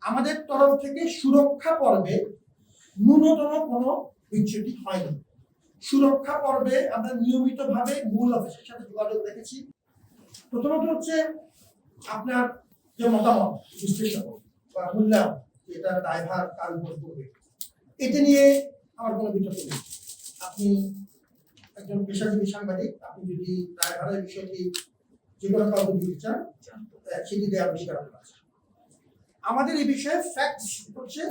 আমাদের তরফ থেকে সুরক্ষা পর্বে ন্যূনতম কোনো বিচ্যুতি হয়নি। সুরক্ষা পর্বে আমরা নিয়মিতভাবে মূল অফিসের সাথে যোগাযোগ রেখেছি। প্রথমত হচ্ছে আপনার যে মতামত বিশ্লেষণ বা মূল্যায়ন, এটা দায়ভার কার উপর পড়বে, এটা নিয়ে আমার কোনো বিতর্ক নেই। আপনি একজন পেশাজীবী সাংবাদিক, আপনি যদি দায়ভারের বিষয়টি যে কোনো কাউকে দিতে চান সেটি দেওয়ার অধিকার আপনার আছে। আমাদের এই বিষয়ে ফ্যাক্টস হচ্ছে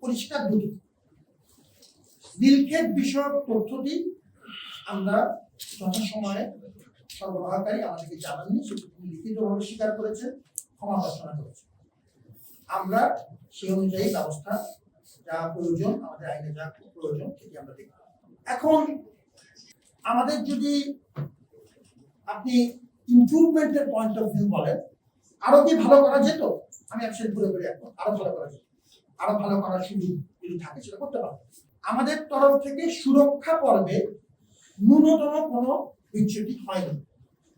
পরিষ্কার দুটো। নীলক্ষেত বিষয়ক তথ্যটি আমরা যথাসময়ে সরবরাহকারী আমাদেরকে জানাননি, সেটি তিনি লিখিতভাবে স্বীকার করেছেন, ক্ষমা প্রার্থনা করেছেন। আমরা সেই অনুযায়ী ব্যবস্থা যা প্রয়োজন, আমাদের আইনে যা প্রয়োজন সেটি আমরা দেখব। এখন আমাদের যদি আপনি ইমপ্রুভমেন্টের পয়েন্ট অফ ভিউ বলেন, আরো কি ভালো করা যেত, আমি একসাথে পুরোপুরি একমত, আরো ভালো করা যেত, আরো ভালো করার সুযোগ যদি থাকে সেটা করতে পারবো। আমাদের তরফ থেকে সুরক্ষা পর্বে ন্যূনতম কোনো বিচ্যুতি হয়নি।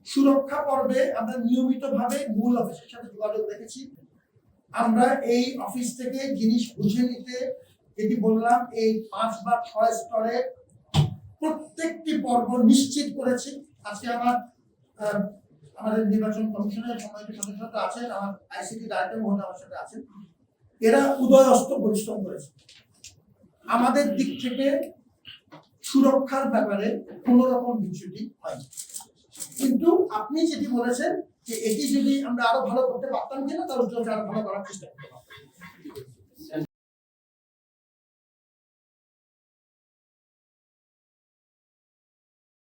সুরক্ষা পর্বে আমরা নিয়মিতভাবে মূল অফিসের সাথে যোগাযোগ রেখেছি। আমরা এই অফিস থেকে জিনিস বুঝে নিতে, যেটি বললাম, এই 5 বা 6 স্তরে প্রত্যেকটি পর্ব নিশ্চিত করেছি। আজকে আমাদের নির্বাচন কমিশনের সম্মানিত সদস্যরা আছেন, আমার আইসিটি ডাইরেক্টর মহোদয় আমার সাথে আছেন, এরা উদয়স্ত পরিশ্রম করেছে। আমাদের দিক থেকে সুরক্ষার ব্যাপারে কোনো রকম বিচ্যুতি হয়নি। কিন্তু আপনি যেটি বলেছেন যে এটি যদি আমরা আরো ভালো করতে পারতাম কিনা, তার উদ্যোগে আরো ভালো করার চেষ্টা করব।